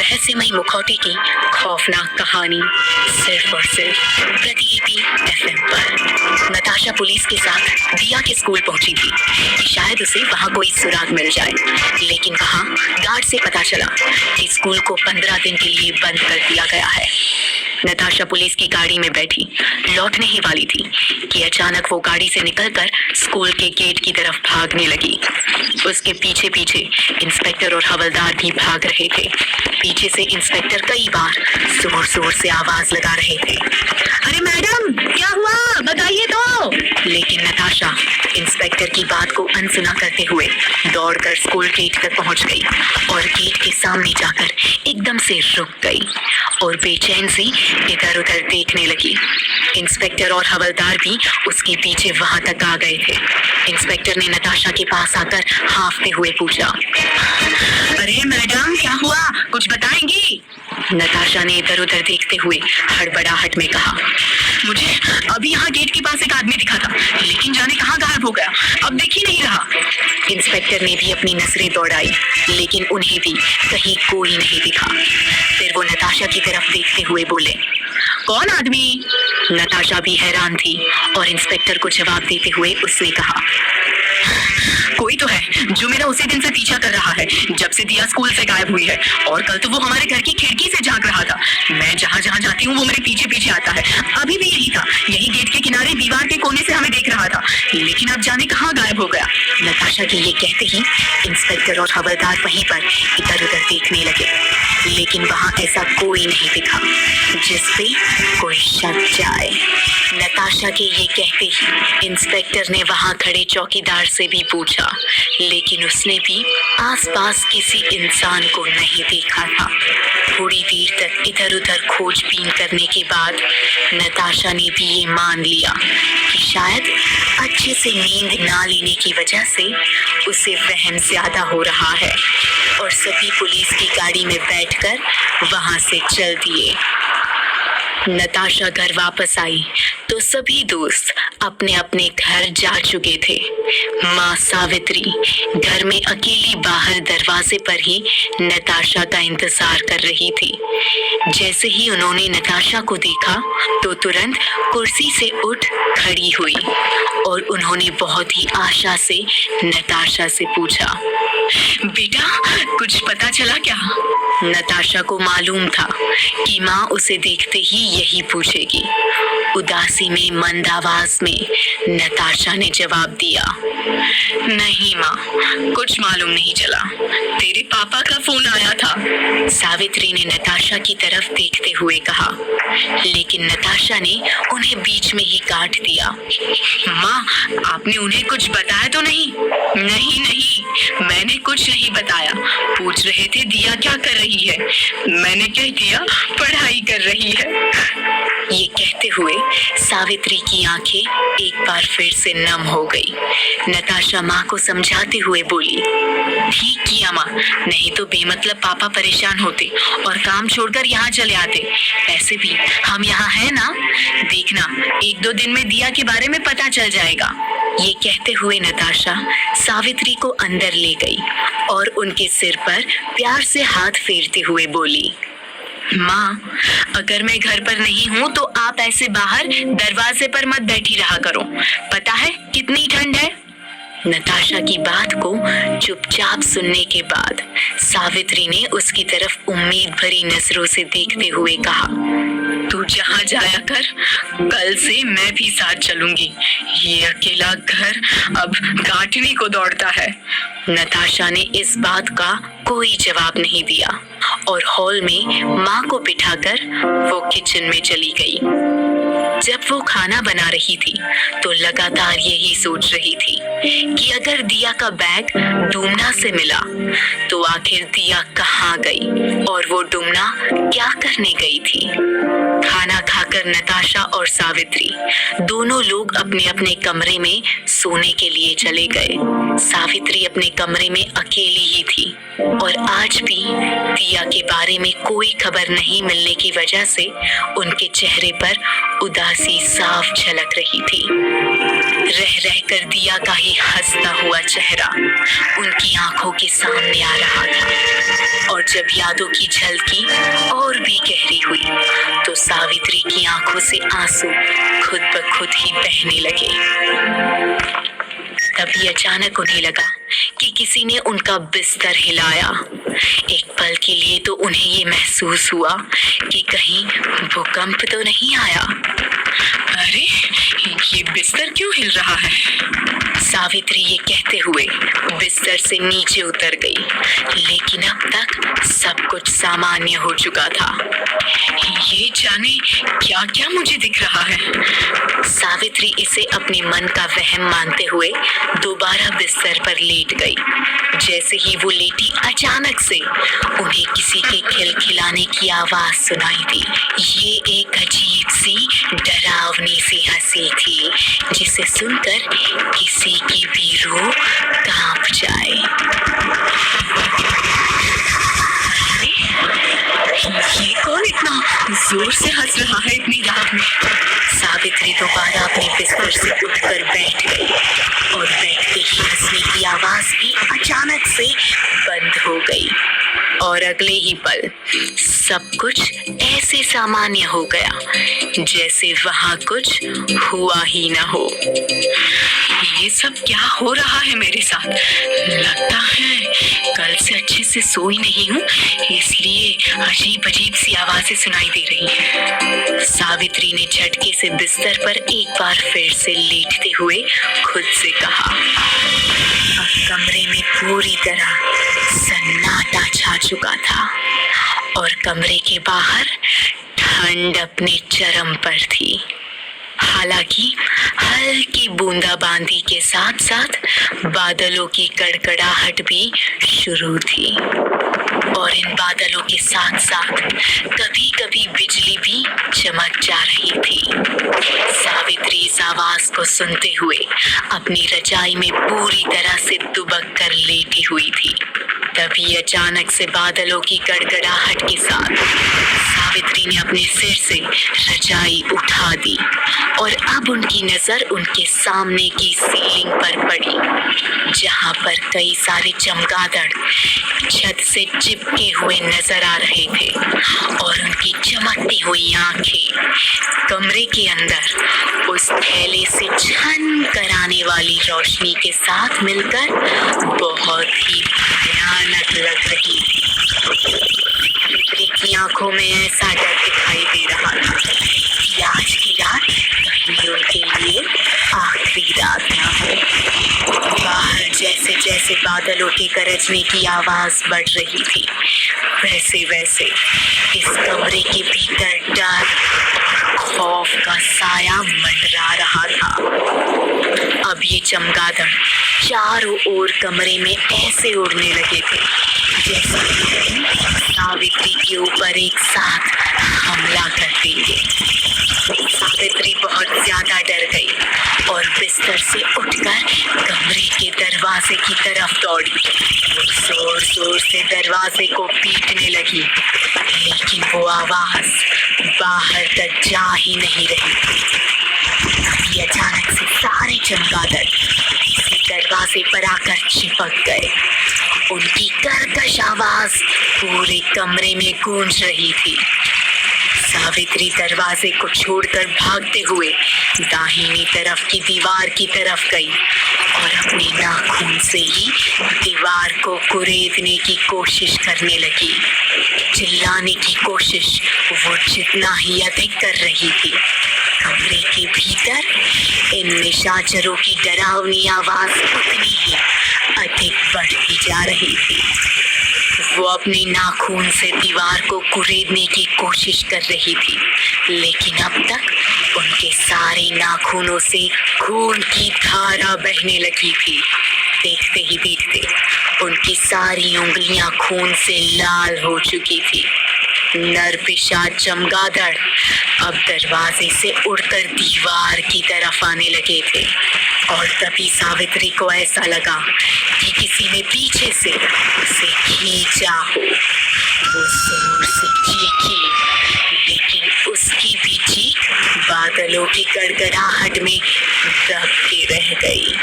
रहस्यमयी मुखौटे की खौफनाक कहानी सिर्फ और सिर्फ प्रतिलिपि FM पर। नताशा पुलिस के साथ दिया के स्कूल पहुंची थी कि शायद उसे वहां कोई सुराग मिल जाए, लेकिन वहां गार्ड से पता चला कि स्कूल को 15 दिन के लिए बंद कर दिया गया है। नताशा पुलिस की गाड़ी में बैठी लौटने ही वाली थी कि अचानक वो गाड़ी से निकलकर स्कूल के गेट की तरफ भागने लगी। उसके पीछे पीछे इंस्पेक्टर और हवलदार भी भाग रहे थे। पीछे से इंस्पेक्टर कई बार जोर जोर से आवाज लगा रहे थे, अरे मैडम क्या हुआ, बताइए तो। लेकिन नताशा इंस्पेक्टर की बात को अनसुना करते हुए दौड़कर स्कूल गेट तक पहुंच गई और गेट के सामने जाकर एकदम से रुक गई और बेचैन से इधर उधर देखने लगी। इंस्पेक्टर और हवलदार भी उसके पीछे वहां तक आ गए थे। इंस्पेक्टर ने नताशा के पास आकर हांफते हुए पूछा, अरे मैडम क्या हुआ, कुछ बताएंगी? नताशा ने इधर उधर देखते हुए हड़बड़ाहट में कहा, मुझे अभी यहाँ गेट के पास एक आदमी दिखा था, लेकिन जाने कहाँ गायब हो गया, अब दिख ही नहीं रहा। इंस्पेक्टर ने भी अपनी नजरें दौड़ाई, लेकिन उन्हें भी कहीं कोई नहीं दिखा। फिर वो नताशा की तरफ देखते हुए बोले, कौन आदमी? नताशा भी हैरान थी और इंस्पेक्टर को जवाब देते हुए उसने कहा, कोई तो है जो मेरा उसी दिन से पीछा कर रहा है जब से दिया स्कूल से गायब हुई है, और कल तो वो हमारे घर की खिड़की से झांक रहा था। मैं जहाँ जहाँ जाती हूँ वो मेरे पीछे पीछे आता है। अभी भी यही था, यही गेट के किनारे दीवार के कोने से हमें देख रहा था, लेकिन अब जाने कहाँ गायब हो गया। नताशा के ये कहते ही इंस्पेक्टर और हवलदार वहीं पर इधर उधर देखने लगे, लेकिन वहाँ ऐसा कोई नहीं दिखा जिस पे कोई शक जाए। नताशा के ये कहते ही इंस्पेक्टर ने वहां खड़े चौकीदार से भी पूछा, लेकिन उसने भी आसपास किसी इंसान को नहीं देखा था। थोड़ी देर तक इधर उधर खोजबीन करने के बाद नताशा ने भी ये मान लिया कि शायद अच्छे से नींद ना लेने की वजह से उसे वहम ज्यादा हो रहा है, और सभी पुलिस की गाड़ी में बैठकर वहां से चल दिए। नताशा घर वापस आई तो सभी दोस्त अपने अपने घर जा चुके थे। माँ सावित्री घर में अकेली बाहर दरवाजे पर ही नताशा का इंतजार कर रही थी। जैसे ही उन्होंने नताशा को देखा तो तुरंत कुर्सी से उठ खड़ी हुई और उन्होंने बहुत ही आशा से नताशा से पूछा, बेटा कुछ पता चला क्या? नताशा को मालूम था कि माँ उसे देखते ही यही पूछेगी। उदासी में मंद आवाज में नताशा ने जवाब दिया, नहीं माँ, कुछ मालूम नहीं चला, तेरे पापा का फोन आया था। सावित्री ने नताशा की तरफ देखते हुए कहा, लेकिन नताशा ने उन्हें बीच में ही काट दिया। माँ आपने उन्हें कुछ बताया तो नहीं? नहीं नहीं, मैंने कुछ नहीं बताया। पूछ रहे थे दिया क्या कर रही है, मैंने कह दिया पढ़ाई कर रही है। ये कहते हुए सावित्री की आंखें एक बार फिर से नम हो गई। नताशा माँ को समझाते हुए बोली, ठीक किया माँ, नहीं तो बेमतलब पापा परेशान होते और काम छोड़कर यहाँ चले आते। वैसे भी हम यहाँ हैं ना, देखना 1-2 दिन में दिया के बारे में पता चल जाएगा। ये कहते हुए नताशा सावित्री को अंदर ले गई और उनके सिर पर प्यार से हाथ फेरते हुए बोली, माँ अगर मैं घर पर नहीं हूँ तो आप ऐसे बाहर दरवाजे पर मत बैठी रहा करो, पता है कितनी ठंड है। नताशा की बात को चुपचाप सुनने के बाद सावित्री ने उसकी तरफ उम्मीद भरी नजरों से देखते हुए कहा, तू जहाँ जाया कर, कल से मैं भी साथ चलूंगी। ये अकेला घर अब काटने को दौड़ता है। नताशा ने इस बात का कोई जवाब नहीं दिया और हॉल में माँ को बिठाकर वो किचन में चली गई। जब वो खाना बना रही थी तो लगातार यही सोच रही थी कि अगर दिया का बैग डूमना से मिला तो आखिर दिया कहाँ गई और वो डूमना क्या करने गई थी। खाना खाकर नताशा और सावित्री दोनों लोग अपने अपने कमरे में सोने के लिए चले गए। सावित्री अपने कमरे में अकेली ही थी और आज भी दिया के बारे में कोई खबर नहीं मिलने की वजह से उनके चेहरे पर उदासी साफ झलक रही थी। रह रहकर दिया का ही हंसता हुआ चेहरा उनकी आंखों के सामने आ रहा था और जब यादों की झलकी और भी गहरी हुई तो सावित्री की आंखों से आंसू खुद ब खुद ही बहने लगे। तभी अचानक उन्हें लगा कि किसी ने उनका बिस्तर हिलाया। एक पल के लिए तो उन्हें ये महसूस हुआ कि कहीं भूकंप तो नहीं आया। अरे, ये बिस्तर क्यों हिल रहा है? सावित्री ये कहते हुए बिस्तर से नीचे उतर गई, लेकिन अब तक सब कुछ सामान्य हो चुका था। ये जाने क्या क्या मुझे दिख रहा है। सावित्री इसे अपने मन का वहम मानते हुए दोबारा बिस्तर पर लेट गई। जैसे ही वो लेटी अचानक से उन्हें किसी के खिलखिलाने की आवाज सुनाई दी। ये एक अजीब सी डरावनी सी हंसी थी जिसे सुनकर किसी की भी रूह कांप जाए। ये कौन इतना जोर से हंस रहा है इतनी रात में? सावित्री दोबारा अपने बिस्तर से उठकर बैठ गई और बैठते ही हंसने की आवाज भी अचानक से बंद हो गई और अगले ही पल सब कुछ ऐसे सामान्य हो गया जैसे वहां कुछ हुआ ही ना हो। ये सब क्या हो रहा है मेरे साथ? लगता है कल से अच्छे से सोई नहीं हूँ, इसलिए अजीब अजीब सी आवाजें सुनाई दे रही हैं। सावित्री ने झटके से बिस्तर पर एक बार फिर से लेटते हुए खुद से कहा। अब कमरे में पूरी तरह सन्नाटा छा चुका था और कमरे के बाहर ठंड अपने चरम पर थी। हालांकि हल्की बूंदाबांदी के साथ साथ बादलों की कड़कड़ाहट भी शुरू थी और इन बादलों के साथ साथ कभी कभी बिजली भी चमक जा रही थी। सावित्री इस आवाज को सुनते हुए अपनी रजाई में पूरी तरह से दुबक कर लेटी हुई थी। तभी अचानक से बादलों की कड़कड़ाहट के साथ सावित्री ने अपने सिर से रजाई उठा दी और अब उनकी नजर उनके सामने की सीलिंग पर पड़ी, जहां पर कई सारे चमगादड़ छत से चिपके हुए नजर आ रहे थे और उनकी चमकती हुई आंखें कमरे के अंदर उस थैले से छन कराने वाली रोशनी के साथ मिलकर बहुत ही भयानक लग रही थी। सावित्री की आंखों में ऐसा डर दिखाई दे रहा था कि आज की रात कहीं उनके लिए आखिरी रात ना हो। बाहर जैसे जैसे बादलों के गरजने की आवाज बढ़ रही थी, वैसे वैसे इस कमरे के भीतर डर खौफ का साया मंडरा रहा था। अब ये चमगादड़ चारों ओर कमरे में ऐसे उड़ने लगे थे जैसे सावित्री के ऊपर एक साथ हमला कर देंगे। सावित्री बहुत ज्यादा डर गई और बिस्तर से उठकर कमरे के दरवाजे की तरफ दौड़ी। जोर जोर से दरवाजे को पीटने लगी, लेकिन वो आवाज बाहर तक जा ही नहीं रही थी। तभी अचानक से सारे चमगादड़ इसी दरवाजे पर आकर चिपक गए। उनकी कर्कश आवाज पूरे कमरे में गूंज रही थी। सावित्री दरवाजे को छोड़कर भागते हुए दाहिनी तरफ की दीवार की तरफ गई और अपने नाखून से ही दीवार को कुरेदने की कोशिश करने लगी। चिल्लाने की कोशिश वो जितना ही अधिक कर रही थी, कमरे के भीतर इन निशाचरों की डरावनी आवाज उतनी ही अधिक बढ़ती जा रही थी। वो अपने नाखून से दीवार को कुरेदने की कोशिश कर रही थी, लेकिन अब तक उनके सारे नाखूनों से खून की धारा बहने लगी थी। देखते ही देखते उनकी सारी उंगलियां खून से लाल हो चुकी थी। नरपिशाच चमगादड़ अब दरवाजे से उड़कर दीवार की तरफ आने लगे थे और तभी सावित्री को ऐसा लगा कि किसी ने पीछे से उसे खींचा हो। की गड़गड़ाहट में दब के रह गई।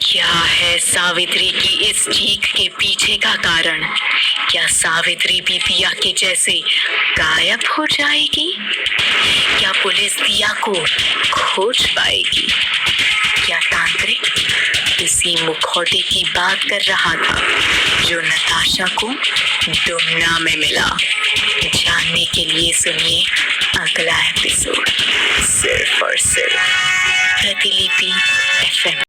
क्या है सावित्री की इस चीख के पीछे का कारण? क्या सावित्री भी दिया के जैसे गायब हो जाएगी? क्या पुलिस दिया को खोज पाएगी? क्या तांत्रिक इसी मुखौटे की बात कर रहा था जो नताशा को डुमना में मिला? जानने के लिए सुनिए अगला एपिसोड सिर्फ और सिर्फ प्रतिलिपि FM।